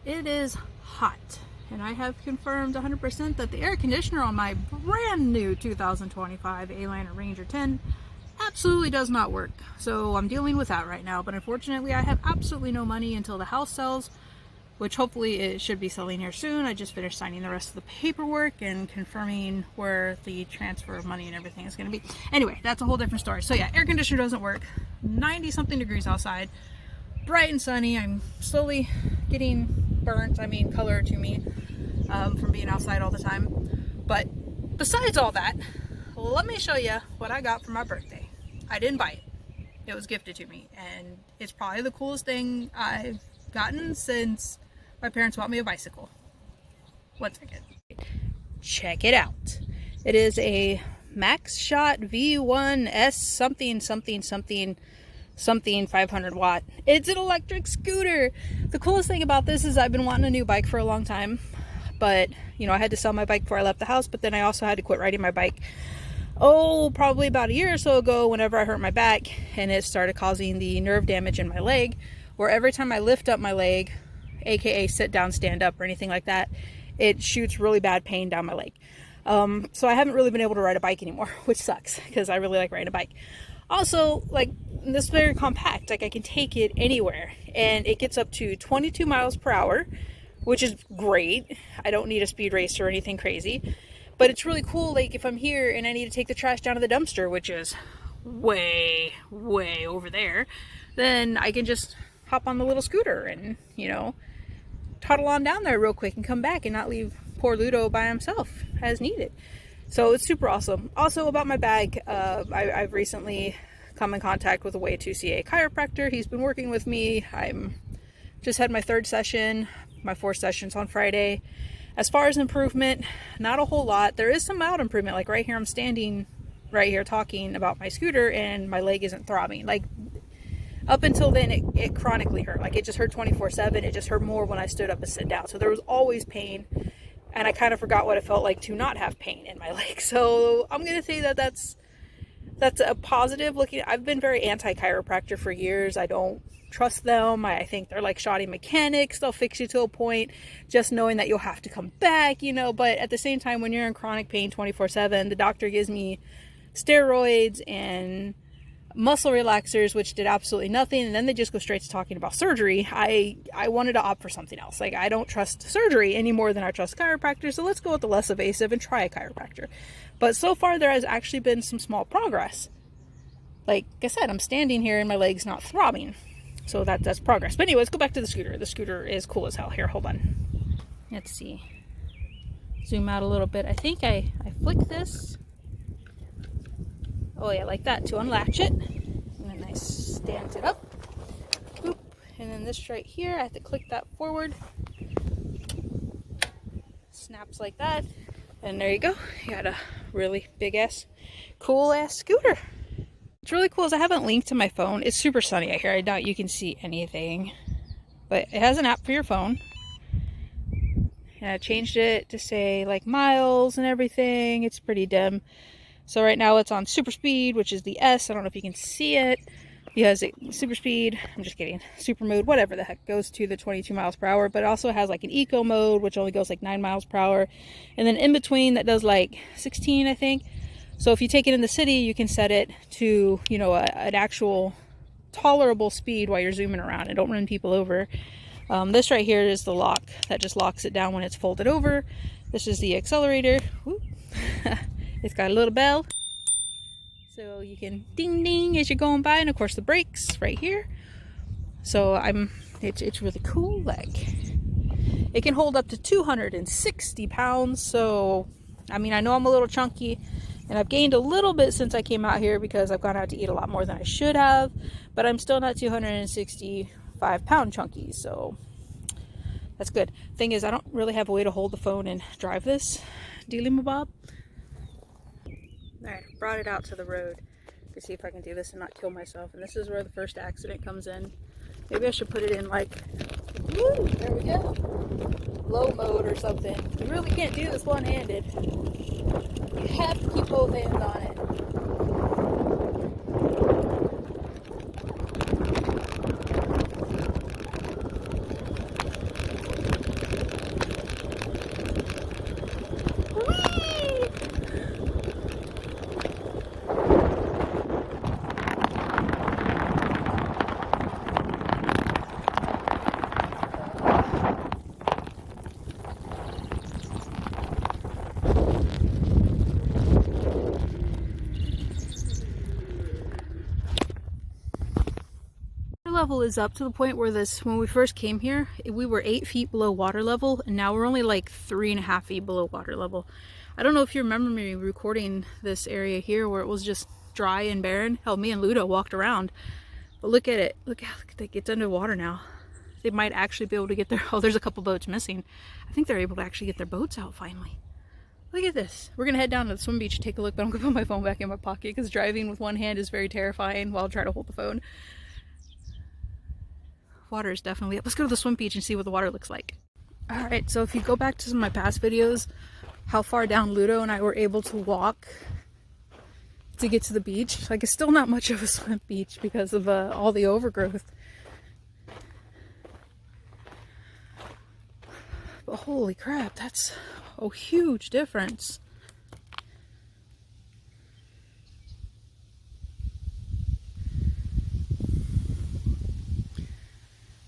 It is hot, and I have confirmed 100% that the air conditioner on my brand new 2025 A-Liner Ranger 10 absolutely does not work. So I'm dealing with that right now, but unfortunately I have absolutely no money until the house sells, which hopefully it should be selling here soon. I just finished signing the rest of the paperwork and confirming where the transfer of money and everything is going to be. Anyway, that's a whole different story. So yeah, air conditioner doesn't work. 90 something degrees outside, bright and sunny. I'm slowly getting burnt, color to me, from being outside all the time. But besides all that, let me show you what I got for my birthday. I didn't buy it. It was gifted to me, and it's probably the coolest thing I've gotten since my parents bought me a bicycle. 1 second. Check it out. It is a Maxshot V1S something 500 watt. It's an electric scooter. The coolest thing about this is I've been wanting a new bike for a long time, but I had to sell my bike before I left the house, but then I also had to quit riding my bike probably about a year or so ago whenever I hurt my back, and it started causing the nerve damage in my leg, where every time I lift up my leg, aka sit down, stand up, or anything like that, it shoots really bad pain down my leg. So I haven't really been able to ride a bike anymore, which sucks because I really like riding a bike. Also, this is very compact. I can take it anywhere, and it gets up to 22 miles per hour, which is great. I don't need a speed racer or anything crazy, but it's really cool. If I'm here and I need to take the trash down to the dumpster, which is way over there, then I can just hop on the little scooter and toddle on down there real quick and come back and not leave poor Ludo by himself as needed. So it's super awesome. Also, about my back, I've recently come in contact with a way to see a chiropractor. He's been working with me. I'm just had my 3rd session, my 4th session's on Friday. As far as improvement, not a whole lot. There is some mild improvement. Right here, I'm standing right here talking about my scooter and my leg isn't throbbing. Up until then, it chronically hurt. It just hurt 24/7. It just hurt more when I stood up and sit down. So there was always pain, and I kind of forgot what it felt like to not have pain in my leg. So I'm going to say that that's a positive looking. I've been very anti-chiropractor for years. I don't trust them. I think they're like shoddy mechanics. They'll fix you to a point, just knowing that you'll have to come back, But at the same time, when you're in chronic pain 24/7, the doctor gives me steroids and muscle relaxers, which did absolutely nothing, and then they just go straight to talking about surgery. I wanted to opt for something else. I don't trust surgery any more than I trust chiropractor, so let's go with the less evasive and try a chiropractor. But so far there has actually been some small progress. Like I said, I'm standing here and my leg's not throbbing, so that's progress. But anyway, let's go back to the scooter. The scooter is cool as hell. Here, hold on, let's see, zoom out a little bit. I think I flick this. Oh yeah, like that, to unlatch it. And then I stand it up. Boop. And then this right here, I have to click that forward. Snaps like that. And there you go. You got a really big ass, cool ass scooter. What's really cool is I haven't linked to my phone. It's super sunny out here. I doubt you can see anything. But it has an app for your phone. And I changed it to say miles and everything. It's pretty dim. So right now it's on super speed, which is the S. I don't know if you can see it. Because super speed, I'm just kidding, super mode, whatever the heck, goes to the 22 miles per hour. But it also has an eco mode, which only goes 9 miles per hour. And then in between that does 16, I think. So if you take it in the city, you can set it to, an actual tolerable speed while you're zooming around and don't run people over. This right here is the lock that just locks it down when it's folded over. This is the accelerator. It's got a little bell, so you can ding ding as you're going by, and of course the brakes right here. So it's really cool. It can hold up to 260 pounds. So I know I'm a little chunky, and I've gained a little bit since I came out here because I've gone out to eat a lot more than I should have. But I'm still not 265-pound chunky, so that's good. Thing is, I don't really have a way to hold the phone and drive this dealy-mabob. Alright, I brought it out to the road to see if I can do this and not kill myself. And this is where the first accident comes in. Maybe I should put it in woo, there we go, low mode or something. You really can't do this one-handed. You have to keep both hands on it. level is up to the point where when we first came here, we were 8 feet below water level, and now we're only like 3.5 feet below water level. I don't know if you remember me recording this area here where it was just dry and barren. Hell, me and Ludo walked around. But look at it. Look how it gets underwater now. They might actually be able to get their... Oh, there's a couple boats missing. I think they're able to actually get their boats out finally. Look at this. We're going to head down to the swim beach and take a look, but I'm going to put my phone back in my pocket because driving with one hand is very terrifying while I try to hold the phone. Water is definitely up. Let's go to the swim beach and see what the water looks like. Alright, so if you go back to some of my past videos, how far down Ludo and I were able to walk to get to the beach. Like, it's still not much of a swim beach because of all the overgrowth. But holy crap, that's a huge difference.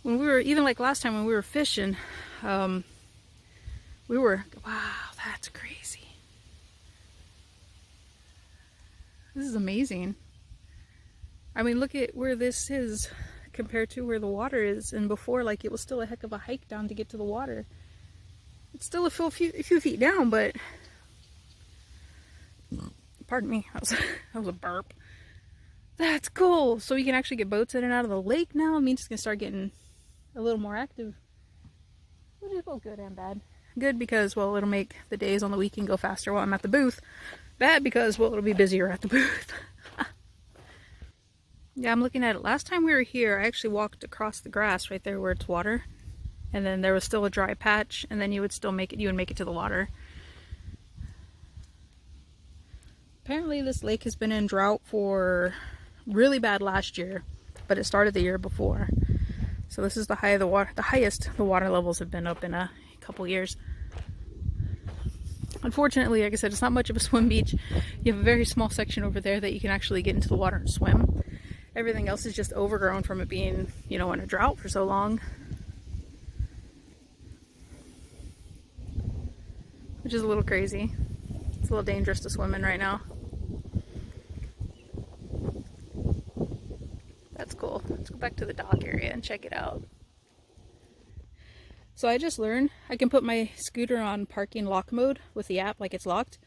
When we were, even like last time when we were fishing, wow, that's crazy. This is amazing. I mean, look at where this is compared to where the water is. And before, like, it was still a heck of a hike down to get to the water. It's still a few feet down, but... Pardon me, that was a burp. That's cool. So you can actually get boats in and out of the lake now. It means it's going to start getting a little more active. Which is both good and bad. Good because, well, it'll make the days on the weekend go faster while I'm at the booth. Bad because, well, it'll be busier at the booth. Yeah, I'm looking at it. Last time we were here, I actually walked across the grass right there where it's water. And then there was still a dry patch, and then you would make it to the water. Apparently this lake has been in drought for really bad last year, but it started the year before. So this is the highest the water levels have been up in a couple years. Unfortunately, like I said, it's not much of a swim beach. You have a very small section over there that you can actually get into the water and swim. Everything else is just overgrown from it being, you know, in a drought for so long. Which is a little crazy. It's a little dangerous to swim in right now. That's cool. Let's go back to the dock area and check it out. So I just learned I can put my scooter on parking lock mode with the app, like it's locked.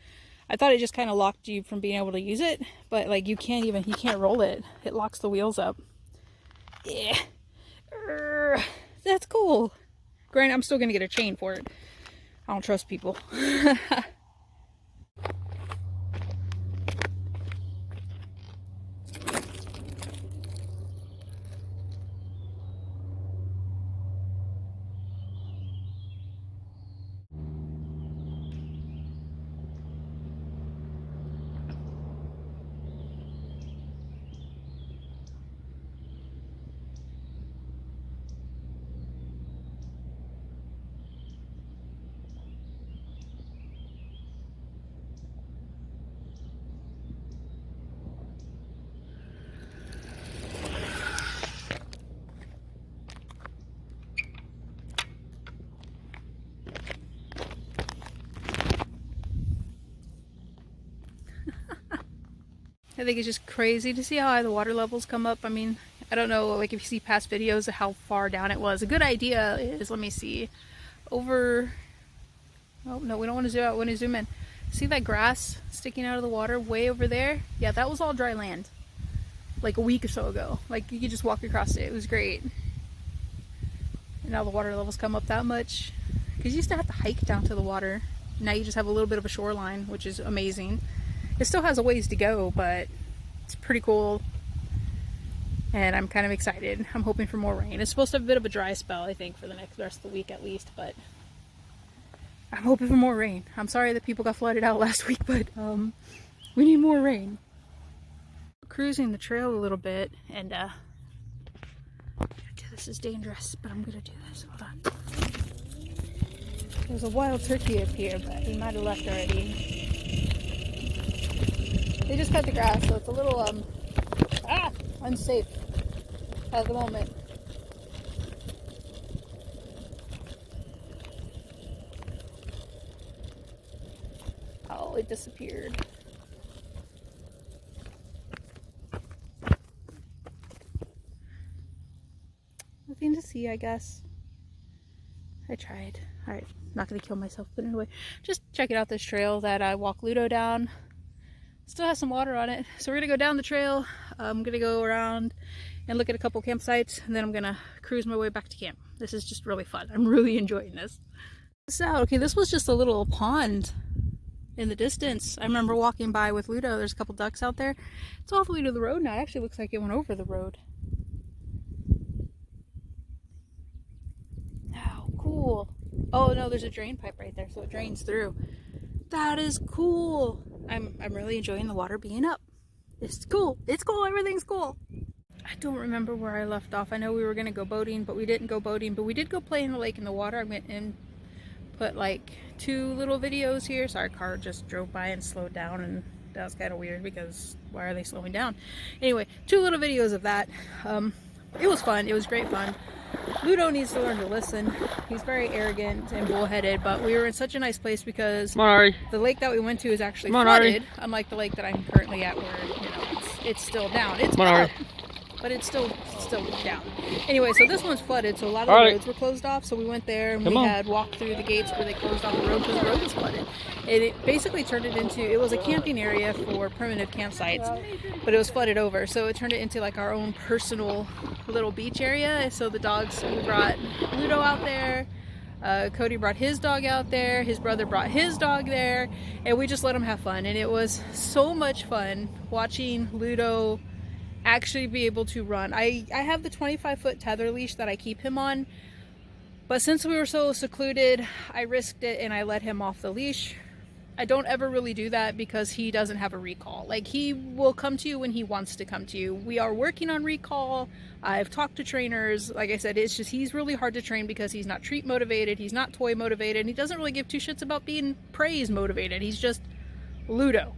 I thought it just kind of locked you from being able to use it, but like you can't roll it. It locks the wheels up. Yeah. That's cool. Granted, I'm still gonna get a chain for it. I don't trust people. I think it's just crazy to see how high the water levels come up. I mean, I don't know, like if you see past videos of how far down it was. A good idea is, let me see, over, oh no, we don't want to zoom out, we want to zoom in. See that grass sticking out of the water way over there? Yeah, that was all dry land. Like a week or so ago. Like you could just walk across it. It was great. And now the water levels come up that much. Because you used to have to hike down to the water. Now you just have a little bit of a shoreline, which is amazing. It still has a ways to go, but it's pretty cool. And I'm kind of excited. I'm hoping for more rain. It's supposed to have a bit of a dry spell, I think, for the rest of the week at least, but I'm hoping for more rain. I'm sorry that people got flooded out last week, but we need more rain. Cruising the trail a little bit, and this is dangerous, but I'm gonna do this. Hold on. There's a wild turkey up here, but he might have left already. They just cut the grass, so it's a little unsafe at the moment. Oh, it disappeared. easy, I guess. I tried. Alright, not gonna kill myself, but anyway, just checking out this trail that I walk Ludo down. Still has some water on it, so we're gonna go down the trail. I'm gonna go around and look at a couple campsites, and then I'm gonna cruise my way back to camp. This is just really fun. I'm really enjoying this. Okay, this was just a little pond in the distance. I remember walking by with Ludo. There's a couple ducks out there. It's all the way to the road now. It actually looks like it went over the road. Oh, cool. Oh no, there's a drain pipe right there, so it drains through. That is cool. I'm really enjoying the water being up. It's cool. It's cool. Everything's cool. I don't remember where I left off. I know we were going to go boating, but we didn't go boating. But we did go play in the lake in the water. I went and put like 2 little videos here. Sorry, car just drove by and slowed down, and that was kind of weird because why are they slowing down? Anyway, 2 little videos of that. It was fun. It was great fun. Ludo needs to learn to listen. He's very arrogant and bullheaded, but we were in such a nice place because the lake that we went to is actually flooded, unlike the lake that I'm currently at where, you know, it's still down. It's up, but it's still down. Anyway, so this one's flooded, so a lot of the roads were closed off, so we went there and we had walked through the gates where they closed off the road because the road was flooded. And it basically turned it into, it was a camping area for primitive campsites, but it was flooded over, so it turned it into like our own personal little beach area. So the dogs, we brought Ludo out there, Cody brought his dog out there, his brother brought his dog there, and we just let them have fun. And it was so much fun watching Ludo actually be able to run. I have the 25-foot tether leash that I keep him on, but since we were so secluded, I risked it and I let him off the leash. I don't ever really do that because he doesn't have a recall. Like, he will come to you when he wants to come to you. We are working on recall. I've talked to trainers. Like I said, it's just he's really hard to train because he's not treat motivated, he's not toy motivated, and he doesn't really give 2 shits about being praise motivated. He's just Ludo.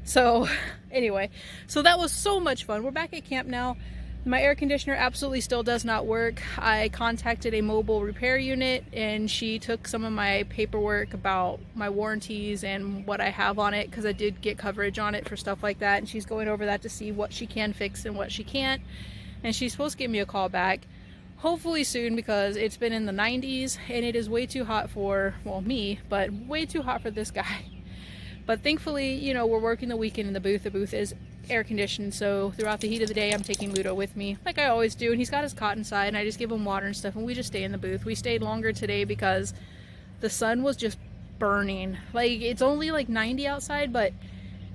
So anyway, so that was so much fun. We're back at camp now. My air conditioner absolutely still does not work. I contacted a mobile repair unit and she took some of my paperwork about my warranties and what I have on it, because I did get coverage on it for stuff like that, and she's going over that to see what she can fix and what she can't, and she's supposed to give me a call back hopefully soon because it's been in the 90s and it is way too hot for, well, me, but way too hot for this guy. But thankfully, you know, we're working the weekend in the booth. The booth is air conditioned, so throughout the heat of the day I'm taking Ludo with me like I always do, and he's got his cot inside and I just give him water and stuff, and we just stay in the booth. We stayed longer today because the sun was just burning. Like, it's only like 90 outside, but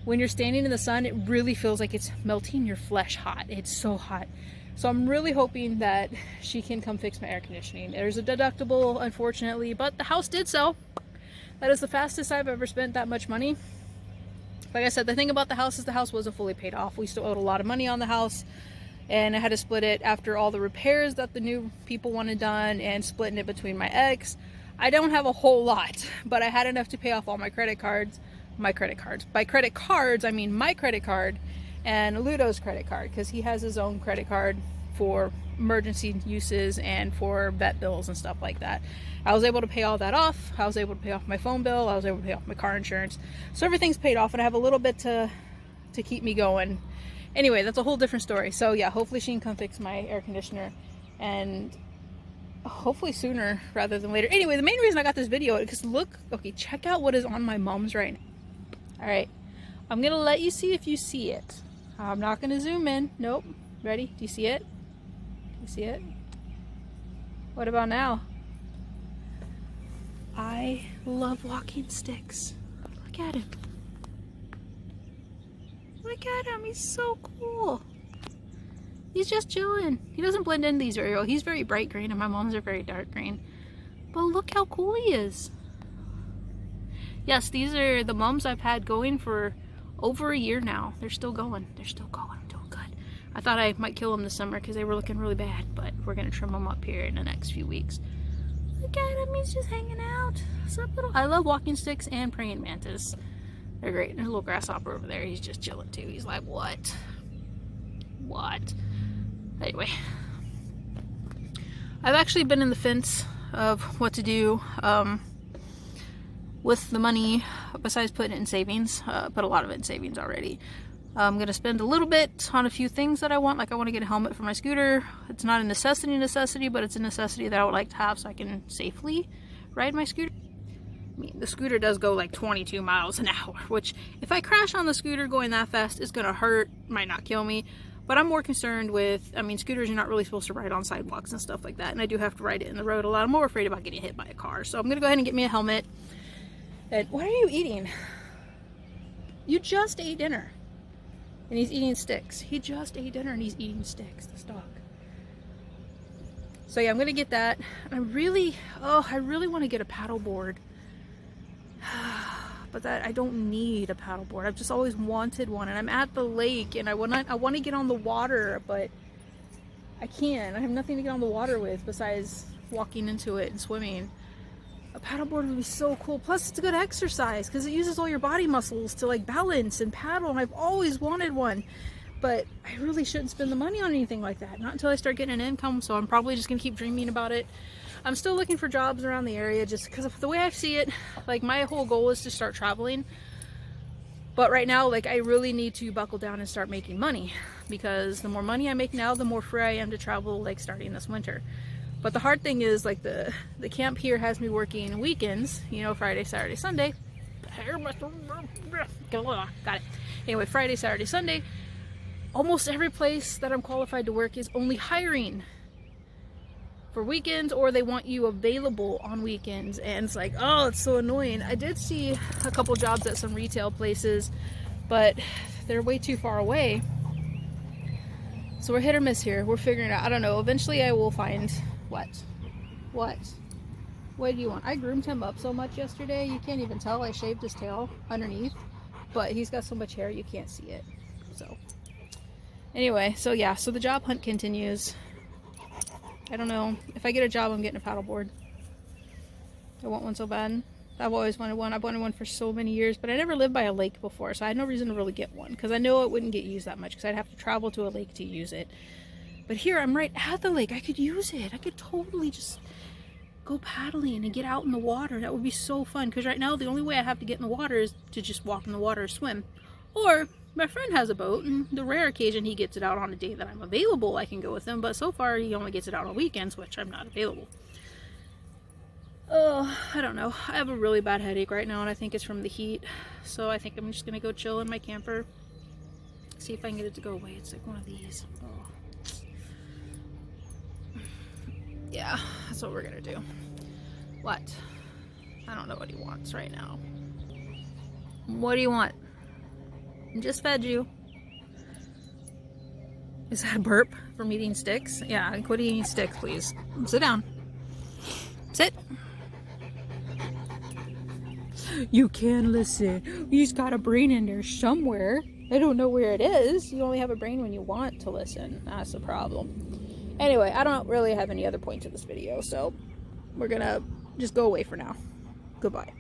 when you're standing in the sun it really feels like it's melting your flesh hot. It's so hot. So I'm really hoping that she can come fix my air conditioning. There's a deductible, unfortunately, but the house did sell. That is the fastest I've ever spent that much money. Like I said, the thing about the house is the house wasn't fully paid off. We still owed a lot of money on the house, and I had to split it after all the repairs that the new people wanted done and splitting it between my ex. I don't have a whole lot, but I had enough to pay off all my credit cards. By credit cards, I mean my credit card and Ludo's credit card, because he has his own credit card for emergency uses and for vet bills and stuff like that. I was able to pay all that off. I was able to pay off my phone bill. I was able to pay off my car insurance. So everything's paid off and I have a little bit to keep me going. Anyway, that's a whole different story. So yeah, hopefully she can come fix my air conditioner, and hopefully sooner rather than later. Anyway, the main reason I got this video is because look, okay, check out what is on my mom's right now. All right, I'm gonna let you see if you see it. I'm not gonna zoom in. Nope. Ready? Do you see it? Do you see it? What about now? I love walking sticks. Look at him. Look at him. He's so cool. He's just chilling. He doesn't blend in these very well. He's very bright green and my mom's are very dark green. But look how cool he is. Yes, these are the mums I've had going for over a year now. They're still going. They're still going. I'm doing good. I thought I might kill them this summer because they were looking really bad, but we're going to trim them up here in the next few weeks. Look at him, he's just hanging out. What's up, little? I love walking sticks and praying mantis. They're great. There's a little grasshopper over there. He's just chilling too. He's like, what? What? Anyway. I've actually been in the fence of what to do with the money besides putting it in savings. Put a lot of it in savings already. I'm going to spend a little bit on a few things that I want. Like I want to get a helmet for my scooter. It's not a necessity, but it's a necessity that I would like to have so I can safely ride my scooter. I mean, the scooter does go like 22 miles an hour, which if I crash on the scooter going that fast, it's going to hurt, might not kill me. But I'm more concerned with, I mean, scooters, you're not really supposed to ride on sidewalks and stuff like that. And I do have to ride it in the road a lot. I'm more afraid about getting hit by a car. So I'm going to go ahead and get me a helmet. And what are you eating? You just ate dinner. And he's eating sticks. He just ate dinner and he's eating sticks, this dog. So yeah, I'm gonna get that. I really want to get a paddle board. But that I don't need a paddle board. I've just always wanted one, and I'm at the lake and I want to get on the water, but I can't. I have nothing to get on the water with besides walking into it and swimming. A paddleboard would be so cool. Plus it's a good exercise because it uses all your body muscles to like balance and paddle, and I've always wanted one, but I really shouldn't spend the money on anything like that, not until I start getting an income. So I'm probably just gonna keep dreaming about it. I'm still looking for jobs around the area just because of the way I see it. Like my whole goal is to start traveling, but right now like I really need to buckle down and start making money, because the more money I make now, the more free I am to travel, like starting this winter. But the hard thing is, like, the camp here has me working weekends, you know, Friday, Saturday, Sunday. Got it. Anyway, Friday, Saturday, Sunday. Almost every place that I'm qualified to work is only hiring for weekends, or they want you available on weekends. And it's like, oh, it's so annoying. I did see a couple jobs at some retail places, but they're way too far away. So we're hit or miss here. We're figuring it out. I don't know. Eventually I will find... What do you want? I groomed him up so much yesterday, you can't even tell. I shaved his tail underneath, but he's got so much hair you can't see it. So anyway, so yeah, so the job hunt continues. I don't know. If I get a job, I'm getting a paddleboard. I want one so bad. I've always wanted one. I've wanted one for so many years, but I never lived by a lake before, so I had no reason to really get one, because I know it wouldn't get used that much, because I'd have to travel to a lake to use it. But here, I'm right at the lake. I could use it. I could totally just go paddling and get out in the water. That would be so fun, because right now the only way I have to get in the water is to just walk in the water or swim. Or my friend has a boat, and the rare occasion he gets it out on a day that I'm available, I can go with him. But so far, he only gets it out on weekends, which I'm not available. Oh, I don't know. I have a really bad headache right now, and I think it's from the heat. So I think I'm just going to go chill in my camper. See if I can get it to go away. It's like one of these. Oh. Yeah, that's what we're gonna do. What? I don't know what he wants right now. What do you want? I just fed you. Is that a burp from eating sticks? Yeah, quit eating sticks, please. Sit down. Sit. You can listen. He's got a brain in there somewhere. I don't know where it is. You only have a brain when you want to listen. That's the problem. Anyway, I don't really have any other point to this video, so we're gonna just go away for now. Goodbye.